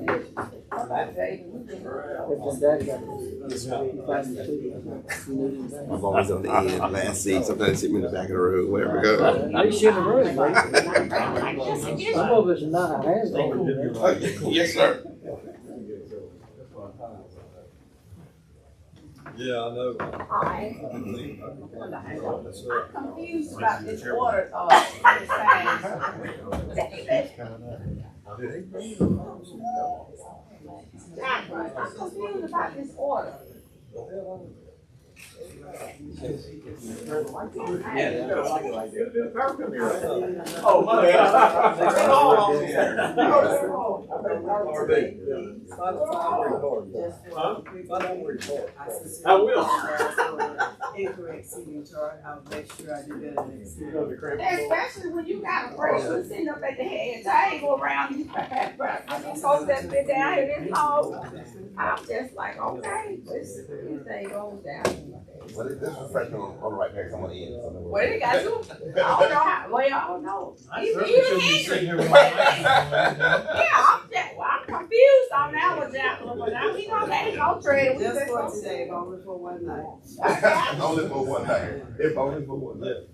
I'm always on the end, last seat. Sometimes sit me in the back of the room, wherever I go. You sit in the room, right? Some of us are not hands on. Yes, sir. Yeah, I know. I'm confused about this water, I'm confused about this order. Oh, my God. I will. Incorrect seating chart, I'll make sure I do better next time. Especially when you got a person sitting up at the head table around these folks that been down here this long. I'm just like, okay, this thing goes down. Well, this is fresh on the right there. Come on in. Well, they got you. I don't know how. Well, I don't know. Even Henry. I'm confused on that one, Jacqueline. But now we know that no trade. Just for today, only for one night. Only for one night. If only for one night.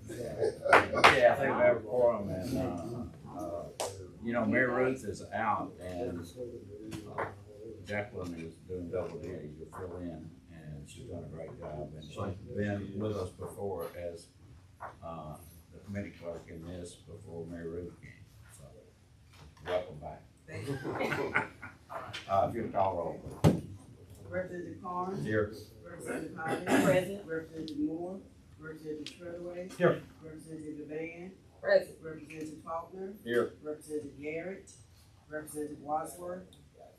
Yeah, I think we have a quorum, and, you know, Mary Ruth is out, and Jacqueline is doing double duty to fill in, and she's done a great job, and she's been with us before as, the committee clerk in this before Mary Ruth came, so, welcome back. Thank you. If you'll call roll, please. Representative Carnes. Here. Representative Hodges. Present. Representative Moore. Representative Treadaway. Here. Representative Devan. Present. Representative Faulkner. Here. Representative Garrett. Representative Wadsworth.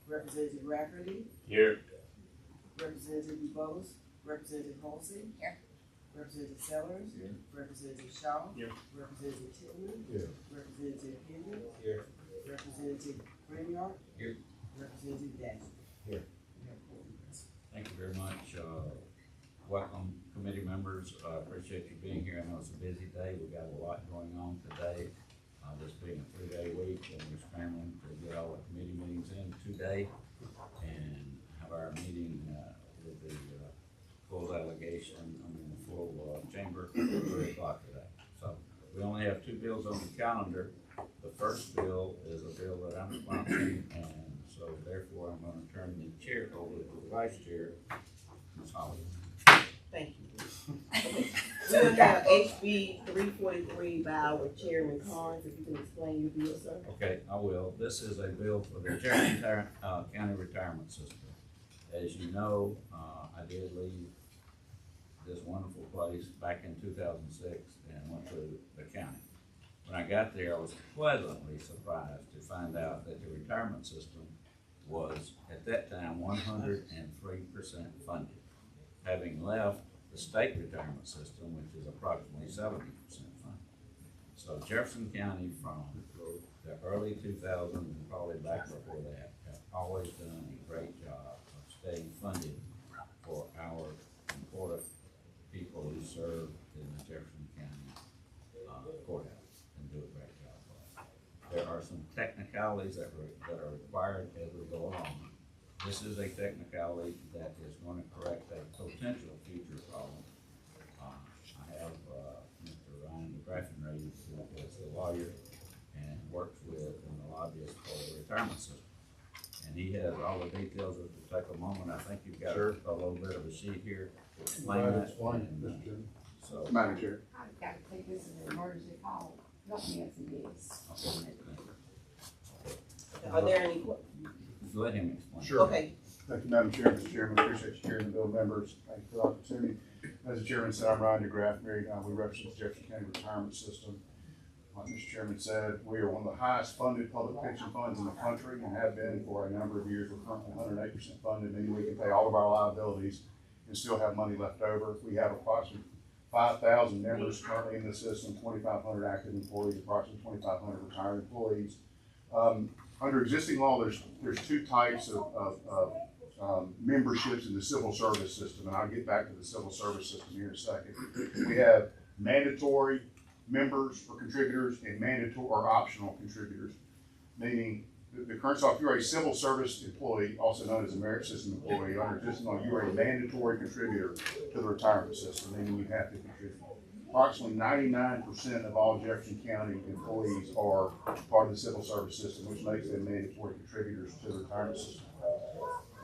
Representative Rafferty. Here. Representative DuBose. Representative Halsey. Here. Representative Sellers. Here. Representative Shaw. Here. Representative Tillman. Here. Representative Henry. Here. Representative Greenyard. Here. Representative Dash. Thank you very much. Welcome, committee members. Appreciate you being here. I know it's a busy day. We've got a lot going on today. This being a 3-day week, and we're scrambling to get all the committee meetings in today and have our meeting with the full chamber at 3 o'clock today. So we only have 2 bills on the calendar. The first bill is a bill that I'm sponsoring, and so therefore I'm going to turn the chair over to the vice chair, Ms. Holly. Thank you. We'll have HB 343 by our Chairman Carnes. If you can explain your bill, sir. Okay, I will. This is a bill for the Jefferson County Retirement System. As you know, I did leave this wonderful place back in 2006 and went to the county. When I got there, I was pleasantly surprised to find out that the retirement system was, at that time, 103% funded. Having left the state retirement system, which is approximately 70% funded. So Jefferson County from the early 2000s and probably back before that have always done a great job of staying funded for our important people who serve in the Jefferson County courthouse and do a great job. There are some technicalities that are required as we go along. This is a technicality that is going to correct a potential future problem. I have Mr. Ryan Graffinreid, who is a lawyer and works with and the lobbyist for the retirement system. And he has all the details. If you take a moment, I think you've got a little bit of a sheet here to explain that. So, Madam Chair. I've got to take this as an emergency call. Let me answer this. Are there any questions? let him explain. Sure. Okay. Thank you, Madam Chair, Mr. Chairman. Appreciate you chairing the bill, members. Thank you for the opportunity. As the chairman said, I'm Ryan DeGraff. We represent the Jefferson County Retirement System. Like Mr. Chairman said, we are one of the highest funded public pension funds in the country and have been for a number of years. We're currently 108% funded, meaning we can pay all of our liabilities and still have money left over. We have approximately 5,000 members currently in the system, 2,500 active employees, approximately 2,500 retired employees. Under existing law, there's 2 types of memberships in the civil service system, and I'll get back to the civil service system here in a second. We have mandatory members or contributors and mandatory or optional contributors, meaning the current, so if you're a civil service employee, also known as a merit system employee, under just on, you are a mandatory contributor to the retirement system, meaning you have to contribute. Approximately 99% of all Jefferson County employees are part of the civil service system, which makes them mandatory contributors to the retirement system.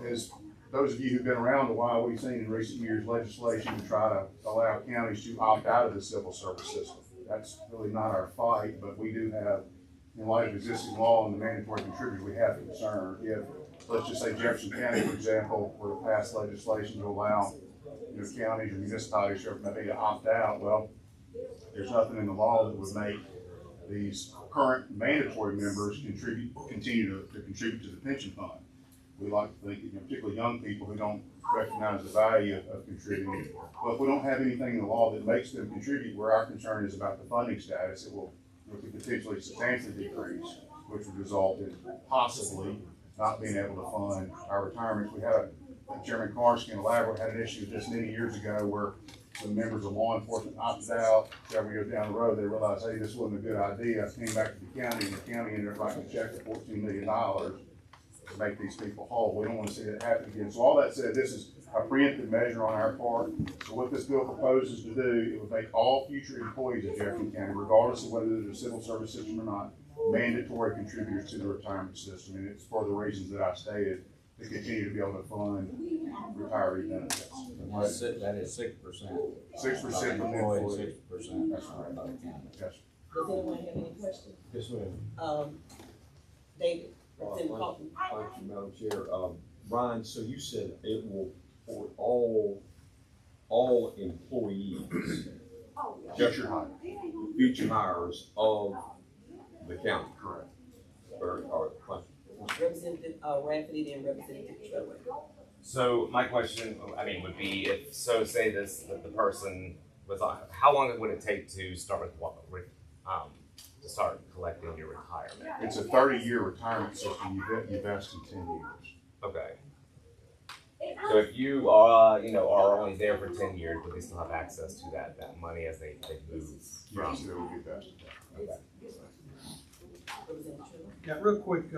As those of you who've been around a while, we've seen in recent years legislation to try to allow counties to opt out of the civil service system. That's really not our fight, but we do have, in light of existing law and the mandatory contributors, we have concern. If, let's just say Jefferson County, for example, were to pass legislation to allow counties or municipalities, maybe to opt out, well, there's nothing in the law that would make these current mandatory members continue to contribute to the pension fund. We like to think, particularly young people who don't recognize the value of contributing. But if we don't have anything in the law that makes them contribute, where our concern is about the funding status, it could potentially substantially decrease, which would result in possibly not being able to fund our retirements. We had Chairman Carnes can elaborate, had an issue just many years ago where some members of law enforcement opted out. Several years down the road, they realized, hey, this wasn't a good idea. I came back to the county, and the county ended up writing a check for $14 million to make these people whole. We don't want to see that happen again. So all that said, this is a preemptive measure on our part. So what this bill proposes to do, it would make all future employees of Jefferson County, regardless of whether they're a civil service system or not, mandatory contributors to the retirement system. And it's for the reasons that I stated, to continue to be able to fund retiree benefits. That is 6%. 6% from the employee. 6%. That's right. By the county. Yes. Does anyone have any questions? Yes, ma'am. David, Representative Cotton. Thank you, Madam Chair. Brian, so you said it will, for all employees, Future hire. future hires of the county, correct? Or question? Representative Rafferty and Representative Treadway. So my question, would be if, so say this, that the person was, how long would it take to start to start collecting your retirement? It's a 30-year retirement system. You vest in 10 years. Okay. So if you are, are only there for 10 years, but they still have access to that money as they move from. Yes, they will be vested. Okay. Representative Treadway. Yeah, real quick,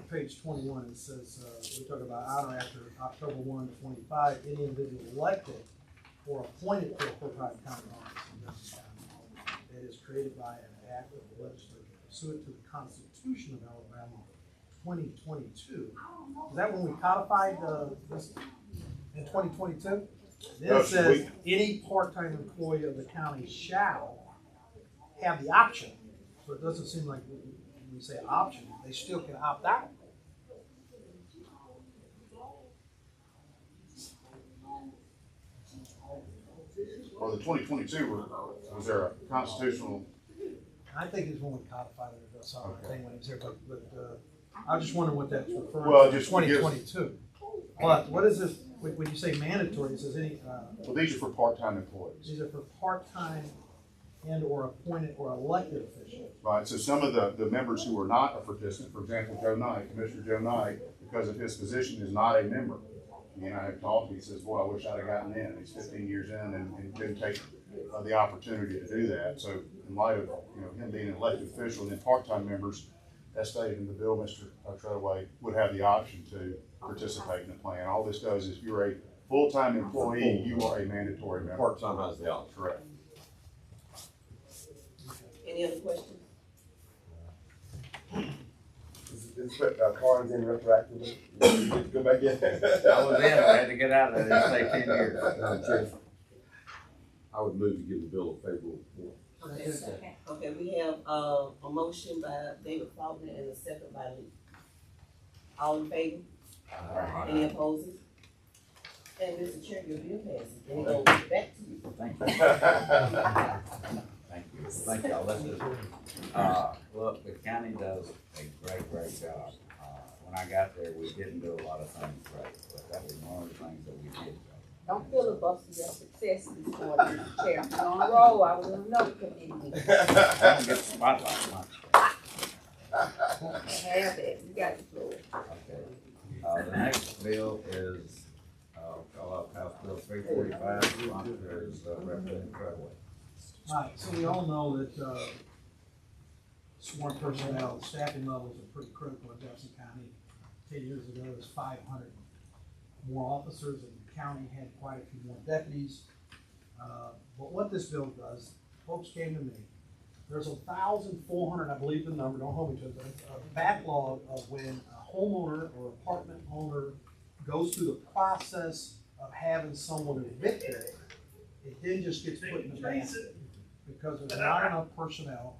page 21, it says, we talk about on or after October 1, 25, any individual elected or appointed to a full-time county office in Jefferson County that is created by an act of the legislature pursuant to the Constitution of Alabama 2022. Is that when we codified this in 2022? Then No, it says, any part-time employee of the county shall have the option. So it doesn't seem like when we say option, they still can opt out. Well, the 2022, was there a constitutional? I think it's when we codified it, or something, thing when it's here, but I was just wondering what that's referring Well, to, just 2022. But what is this, when you say mandatory, it says any, Well, these are for part-time employees. these are for part-time and or appointed or elected officials. Right, so some of the members who are not a participant, for example, Joe Knight, Commissioner Joe Knight, because of his position, is not a member. He and I have talked, he says, boy, I wish I'd have gotten in. He's 15 years in and didn't take the opportunity to do that. So in light of him being an elected official and then part-time members, as stated in the bill, Mr. Treadway would have the option to participate in the plan. All this does is if you're a full-time employee, you are a mandatory member. Part-time has the option. Correct. Any other questions? Is Carnes in retroactively? You get to go back in? I was in, I had to get out of there, stay 10 years. Madam Chair, I would move to give the bill a favorable report. Okay, we have a motion by David Faulkner and a second by Lee. All in favor? Any opposers? And Mr. Chair, your bill passes. And it goes back to you. Thank you. Thank you. Thank y'all. Let's just, look, the county does a great job. When I got there, we didn't do a lot of things right, but that was one of the things that we did. Don't filibuster your success this morning, Mr. Chair. You're on a roll, I was in another committee meeting. I don't get the spotlight much. Have it, you got the floor. Okay. The next bill is, call up House Bill 345, sponsor is Representative Treadway. Right, so we all know that sworn personnel, the staffing levels are pretty critical in Jefferson County. 10 years ago, there was 500 more officers, and the county had quite a few more deputies. But what this bill does, folks came to me, there's 1,400, I believe the number, don't hold me to it, but a backlog of when a homeowner or apartment owner goes through the process of having someone evicted, it then just gets put in the back because there's not enough personnel,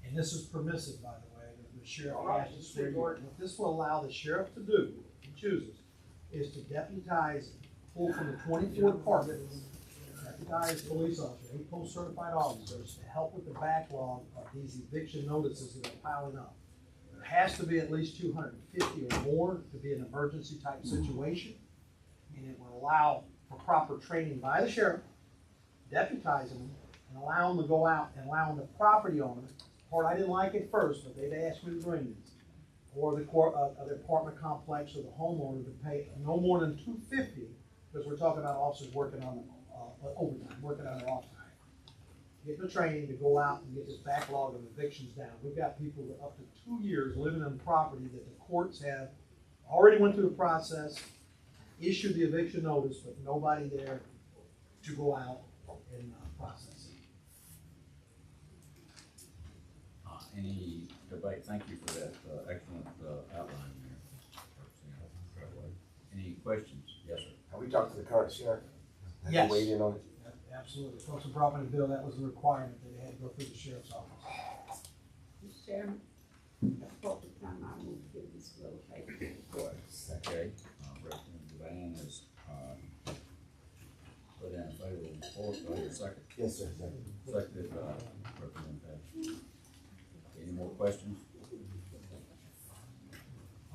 and this is permissive, by the way, the sheriff has to swear you. What this will allow the sheriff to do, if he chooses, is to deputize, pull from the 24 departments, deputize police officers, 8 post-certified officers to help with the backlog of these eviction notices that are piling up. There has to be at least 250 or more to be an emergency type situation, and it will allow for proper training by the sheriff, deputizing them, and allow them to go out and allowing the property owner, part I didn't like at first, but they've asked me to bring this, or the the apartment complex or the homeowner to pay no more than $250, because we're talking about officers working on overtime, working on their off time. Get the training to go out and get this backlog of evictions down. We've got people that up to 2 years living in property that the courts have already went through the process, issued the eviction notice, but nobody there to go out and process it. Any debate? Thank you for that excellent outline there. Any questions? Yes, sir. Have we talked to the current sheriff? Have Yes. you weighed in on it? Absolutely. Folks have brought me the bill, that was the requirement that they had to go through the sheriff's office. Mr. Chairman, appropriate time I move to give this bill a favorable report. Okay, Representative Van is, put in favorable report, do I hear a second? Yes, sir. Seconded by Representative Patterson. Any more questions?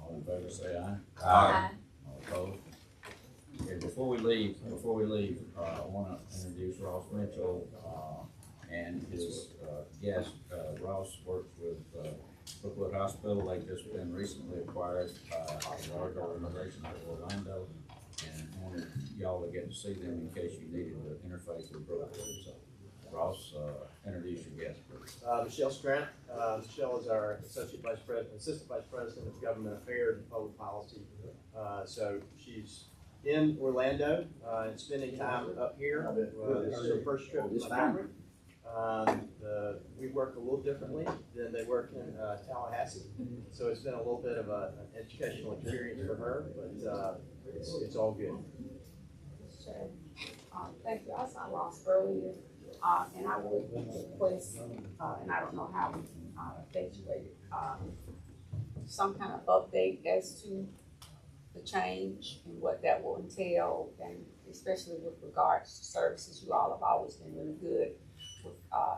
All in favor say aye. Aye. All opposed? Okay, before we leave, I wanna introduce Ross Mitchell, and his, guest. Ross works with, Brookwood Hospital. They've just been recently acquired by a large organization out of Orlando, and wanted y'all to get to see them in case you needed to interface with Brookwood. So, Ross, introduce your guest, please. Michelle Strand. Michelle is our assistant vice president of government affairs and public policy. So she's in Orlando and spending time up here. This is her first trip to the fabric. We work a little differently than they work in Tallahassee, so it's been a little bit of an educational experience for her, but it's all good. Sure. Thank you. I saw Ross earlier, and I would request, and I don't know how we effectuate it, some kind of update as to the change and what that will entail, and especially with regards to services. You all have always been really good with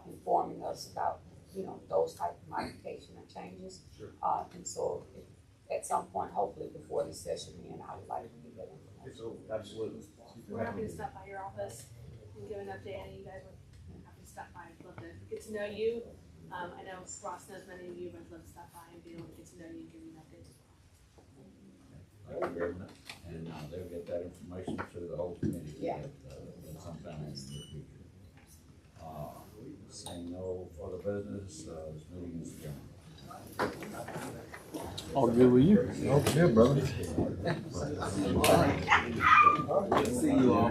informing us about, those type of modification and changes. Sure. And so at some point, hopefully before this session ends, I would like to get that information. Absolutely. We're happy to stop by your office and give an update. I know you guys were happy to stop by. I'd love to get to know you. I know Ross knows many of you, but I'd love to stop by and be able to get to know you and give you an update as well. Thank you very much. And they'll get that information to the whole committee Yeah. at sometime in the near future. Seeing no further business, this meeting is adjourned. All good with you? Oh, good, brother. See you all.